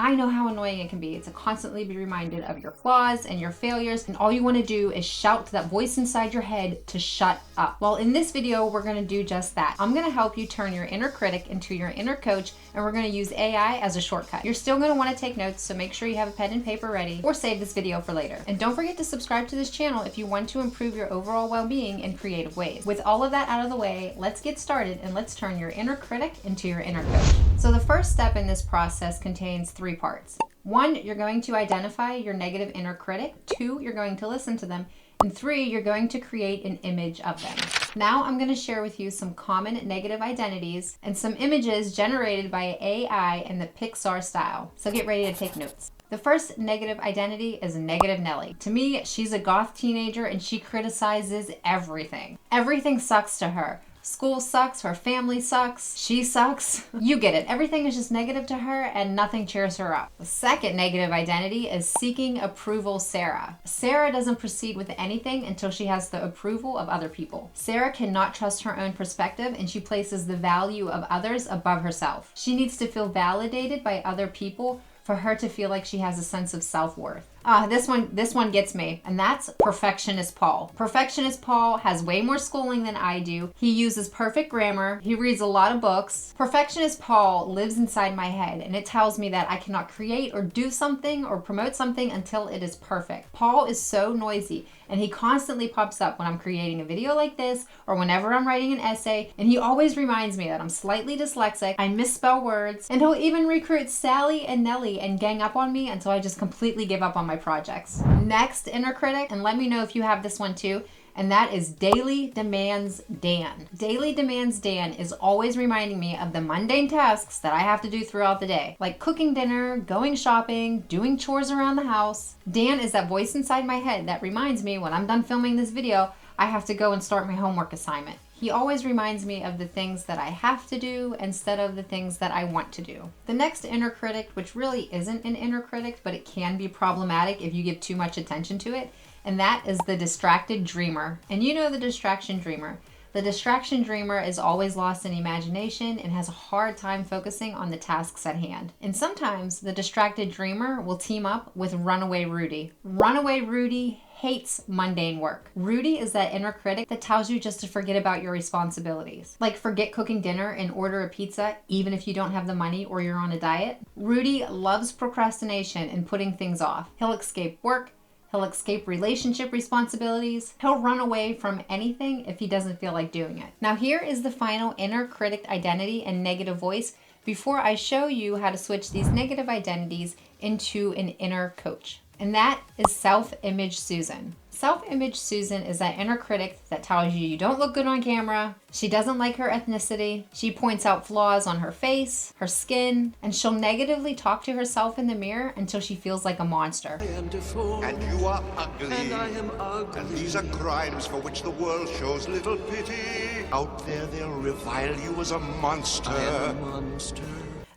I know how annoying it can be to constantly be reminded of your flaws and your failures, and all you want to do is shout to that voice inside your head to shut up. Well, in this video, we're going to do just that. I'm going to help you turn your inner critic into your inner coach, and we're going to use AI as a shortcut. You're still going to want to take notes, so make sure you have a pen and paper ready, or save this video for later. And don't forget to subscribe to this channel if you want to improve your overall well-being in creative ways. With all of that out of the way, let's get started and let's turn your inner critic into your inner coach. So the first step in this process contains 3 parts. 1, you're going to identify your negative inner critic. 2, you're going to listen to them. And 3, you're going to create an image of them. Now I'm going to share with you some common negative identities and some images generated by AI in the Pixar style. So get ready to take notes. The first negative identity is Negative Nelly. To me, she's a goth teenager and she criticizes everything. Everything sucks to her. School sucks, her family sucks, she sucks. You get it. Everything is just negative to her and nothing cheers her up. The second negative identity is Seeking Approval Sarah. Sarah doesn't proceed with anything until she has the approval of other people. Sarah cannot trust her own perspective and she places the value of others above herself. She needs to feel validated by other people for her to feel like she has a sense of self-worth. This one gets me, and that's Perfectionist Paul. Perfectionist Paul has way more schooling than I do. He uses perfect grammar. He reads a lot of books. Perfectionist Paul lives inside my head, and it tells me that I cannot create or do something or promote something until it is perfect. Paul is so noisy, and he constantly pops up when I'm creating a video like this or whenever I'm writing an essay, and he always reminds me that I'm slightly dyslexic, I misspell words, and he'll even recruit Sally and Nellie and gang up on me until I just completely give up on my projects. Next inner critic, and let me know if you have this one too, and that is Daily Demands Dan. Daily Demands Dan is always reminding me of the mundane tasks that I have to do throughout the day, like cooking dinner, going shopping, doing chores around the house. Dan is that voice inside my head that reminds me when I'm done filming this video, I have to go and start my homework assignment. He always reminds me of the things that I have to do instead of the things that I want to do. The next inner critic, which really isn't an inner critic, but it can be problematic if you give too much attention to it, and that is the distracted dreamer. And you know the distraction dreamer. The distraction dreamer is always lost in imagination and has a hard time focusing on the tasks at hand. And sometimes the distracted dreamer will team up with Runaway Rudy. Runaway Rudy hates mundane work. Rudy is that inner critic that tells you just to forget about your responsibilities. Like forget cooking dinner and order a pizza even if you don't have the money or you're on a diet. Rudy loves procrastination and putting things off. He'll escape work. He'll escape relationship responsibilities. He'll run away from anything if he doesn't feel like doing it. Now here is the final inner critic identity and negative voice before I show you how to switch these negative identities into an inner coach. And that is Self-Image Susan. Self-Image Susan is that inner critic that tells you you don't look good on camera, she doesn't like her ethnicity, she points out flaws on her face, her skin, and she'll negatively talk to herself in the mirror until she feels like a monster. I am deformed, And you are ugly. and I am ugly. And these are crimes for which the world shows little pity. Out there they'll revile you as a monster. I am a monster.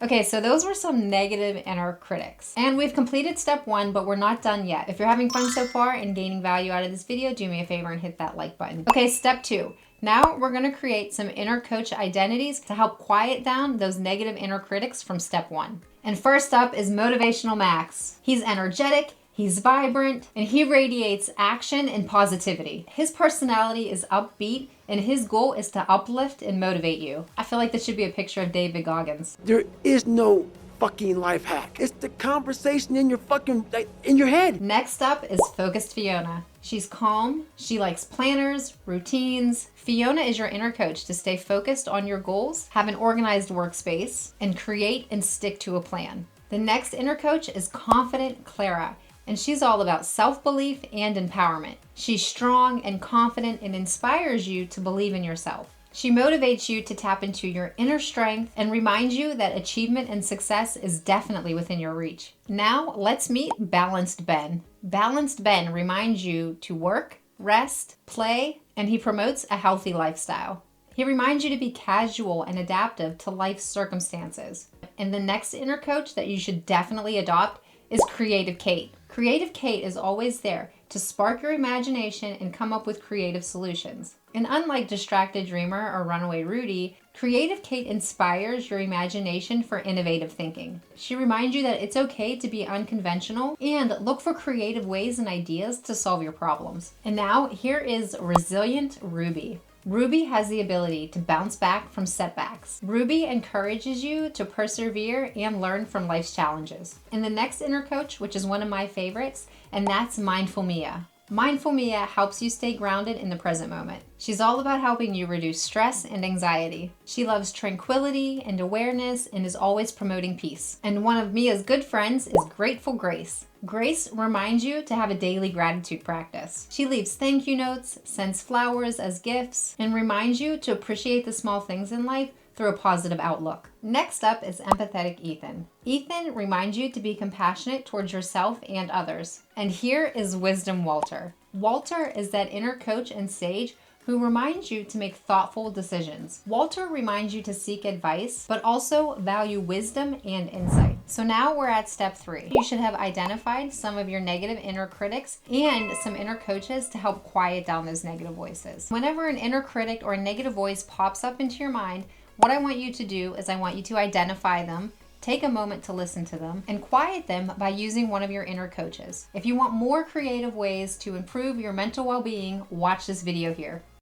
Okay, so those were some negative inner critics. And we've completed step 1, but we're not done yet. If you're having fun so far and gaining value out of this video, do me a favor and hit that like button. Okay, step 2. Now we're gonna create some inner coach identities to help quiet down those negative inner critics from step 1. And first up is Motivational Max. He's energetic, he's vibrant, and he radiates action and positivity. His personality is upbeat, and his goal is to uplift and motivate you. I feel like this should be a picture of David Goggins. There is no fucking life hack. It's the conversation in your head. Next up is Focused Fiona. She's calm, she likes planners, routines. Fiona is your inner coach to stay focused on your goals, have an organized workspace, and create and stick to a plan. The next inner coach is Confident Clara, and she's all about self-belief and empowerment. She's strong and confident and inspires you to believe in yourself. She motivates you to tap into your inner strength and reminds you that achievement and success is definitely within your reach. Now let's meet Balanced Ben. Balanced Ben reminds you to work, rest, play, and he promotes a healthy lifestyle. He reminds you to be casual and adaptive to life's circumstances. And the next inner coach that you should definitely adopt is Creative Kate. Creative Kate is always there to spark your imagination and come up with creative solutions. And unlike Distracted Dreamer or Runaway Rudy, Creative Kate inspires your imagination for innovative thinking. She reminds you that it's okay to be unconventional and look for creative ways and ideas to solve your problems. And now here is Resilient Ruby. Ruby has the ability to bounce back from setbacks. Ruby encourages you to persevere and learn from life's challenges. And the next inner coach, which is one of my favorites, and that's Mindful Mia. Mindful Mia helps you stay grounded in the present moment. She's all about helping you reduce stress and anxiety. She loves tranquility and awareness and is always promoting peace. And one of Mia's good friends is Grateful Grace. Grace reminds you to have a daily gratitude practice. She leaves thank you notes, sends flowers as gifts, and reminds you to appreciate the small things in life through a positive outlook. Next up is Empathetic Ethan. Ethan reminds you to be compassionate towards yourself and others. And here is Wisdom Walter. Walter is that inner coach and sage who reminds you to make thoughtful decisions. Walter reminds you to seek advice, but also value wisdom and insight. So now we're at step 3. You should have identified some of your negative inner critics and some inner coaches to help quiet down those negative voices. Whenever an inner critic or a negative voice pops up into your mind, what I want you to do is I want you to identify them, take a moment to listen to them, and quiet them by using one of your inner coaches. If you want more creative ways to improve your mental well-being, watch this video here.